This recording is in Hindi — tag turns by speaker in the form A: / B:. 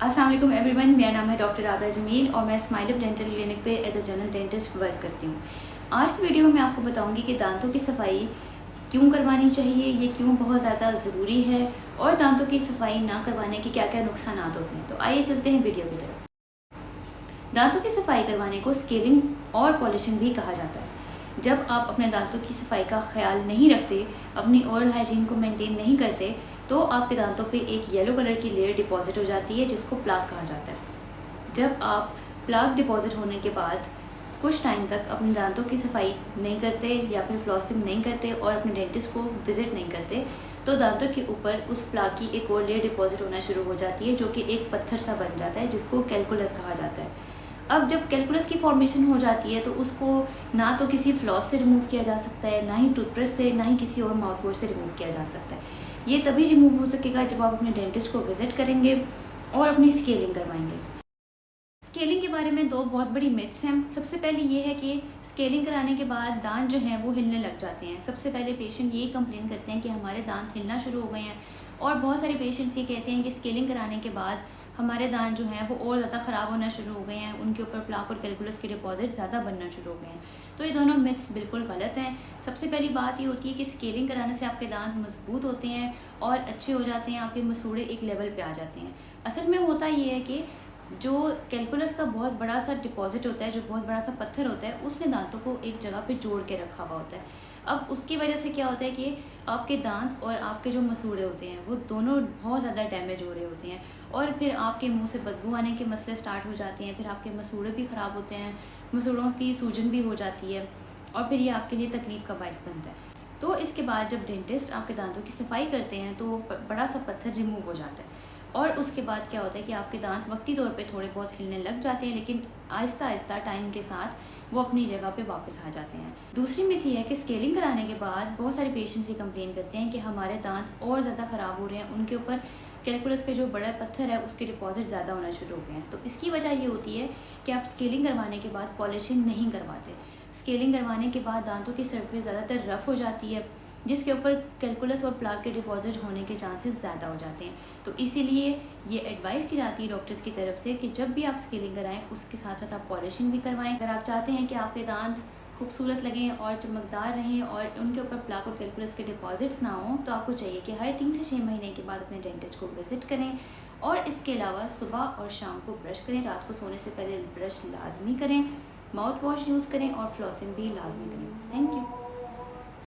A: अस्सलाम वालेकुम एवरीवन, मेरा नाम है डॉक्टर आबिया जमील और मैं स्माइल डेंटल क्लिनिक पे as a general dentist work करती हूँ। आज की वीडियो में मैं आपको बताऊँगी कि दांतों की सफाई क्यों करवानी चाहिए, ये क्यों बहुत ज़्यादा ज़रूरी है और दांतों की सफाई ना करवाने के क्या क्या नुकसान होते हैं। तो आइए चलते हैं वीडियो की तरफ। दांतों की सफाई करवाने को स्केलिंग और पॉलिशिंग भी कहा जाता है। जब आप अपने दांतों की सफाई का ख्याल नहीं रखते, अपनी ओरल हाइजीन को मेंटेन नहीं करते, तो आपके दांतों पे एक येलो कलर की लेयर डिपॉजिट हो जाती है जिसको प्लाक कहा जाता है। जब आप प्लाक डिपॉजिट होने के बाद कुछ टाइम तक अपने दांतों की सफाई नहीं करते या फिर फ्लॉसिंग नहीं करते और अपने डेंटिस्ट को विजिट नहीं करते, तो दांतों के ऊपर उस प्लाक की एक और लेयर डिपॉजिट होना शुरू हो जाती है जो कि एक पत्थर सा बन जाता है जिसको कैलकुलस कहा जाता है। अब जब कैलकुलस की फॉर्मेशन हो जाती है तो उसको ना तो किसी फ्लॉस से रिमूव किया जा सकता है, ना ही टूथब्रश से, ना ही किसी और माउथ वॉश से रिमूव किया जा सकता है। ये तभी रिमूव हो सकेगा जब आप अपने डेंटिस्ट को विजिट करेंगे और अपनी स्केलिंग करवाएंगे। स्केलिंग के बारे में दो बहुत बड़ी मिथ्स हैं। सबसे पहले ये है कि स्केलिंग कराने के बाद दांत जो हैं वो हिलने लग जाते हैं। सबसे पहले पेशेंट यही कंप्लेन करते हैं कि हमारे दांत हिलना शुरू हो गए हैं, और बहुत सारे पेशेंट्स ये कहते हैं कि स्केलिंग कराने के बाद हमारे दांत जो हैं वो और ज़्यादा ख़राब होना शुरू हो गए हैं, उनके ऊपर प्लाक और कैलकुलस के डिपॉजिट ज़्यादा बनना शुरू हो गए हैं। तो ये दोनों मिथ्स बिल्कुल गलत हैं। सबसे पहली बात ये होती है कि स्केलिंग कराने से आपके दांत मजबूत होते हैं और अच्छे हो जाते हैं, आपके मसूड़े एक लेवल पे आ जाते हैं। असल में होता ये है कि जो कैलकुलस का बहुत बड़ा सा डिपॉजिट होता है, जो बहुत बड़ा सा पत्थर होता है, उसने दांतों को एक जगह पे जोड़ के रखा हुआ होता है। अब उसकी वजह से क्या होता है कि आपके दांत और आपके जो मसूड़े होते हैं वो दोनों बहुत ज़्यादा डैमेज हो रहे होते हैं, और फिर आपके मुंह से बदबू आने के मसले स्टार्ट हो जाते हैं। फिर आपके मसूड़े भी ख़राब होते हैं, मसूड़ों की सूजन भी हो जाती है, और फिर ये आपके लिए तकलीफ़ का बायस बनता है। तो इसके बाद जब डेंटिस्ट आपके दांतों की सफाई करते हैं तो बड़ा सा पत्थर रिमूव हो जाता है, और उसके बाद क्या होता है कि आपके दांत वक्ती तौर पे थोड़े बहुत हिलने लग जाते हैं, लेकिन आहिस्ता आहिस्ता टाइम के साथ वो अपनी जगह पे वापस आ जाते हैं। दूसरी मिथ ये है कि स्केलिंग कराने के बाद बहुत सारे पेशेंट्स ये कंप्लेन करते हैं कि हमारे दांत और ज़्यादा ख़राब हो रहे हैं, उनके ऊपर कैलकुलस के जो बड़ा पत्थर है उसके डिपॉजिट ज़्यादा होना शुरू हो गए हैं। तो इसकी वजह ये होती है कि आप स्केलिंग करवाने के बाद पॉलिशिंग नहीं करवाते। स्केलिंग करवाने के बाद दांतों की सरफेस ज़्यादातर रफ़ हो जाती है, जिसके ऊपर कैलकुलस और प्लाक के डिपॉजिट होने के चांसेस ज़्यादा हो जाते हैं। तो इसीलिए ये एडवाइस की जाती है डॉक्टर्स की तरफ से कि जब भी आप स्केलिंग कराएं उसके साथ साथ आप पॉलिशिंग भी करवाएं। अगर आप चाहते हैं कि आपके दांत खूबसूरत लगें और चमकदार रहें और उनके ऊपर प्लाक और कैलकुलस के डिपॉजिट्स ना हों, तो आपको चाहिए कि हर 3 से 6 महीने के बाद अपने डेंटिस्ट को विजिट करें, और इसके अलावा सुबह और शाम को ब्रश करें, रात को सोने से पहले ब्रश लाजमी करें, माउथ वॉश यूज़ करें और फ्लॉसिंग भी लाजमी करें। Thank you.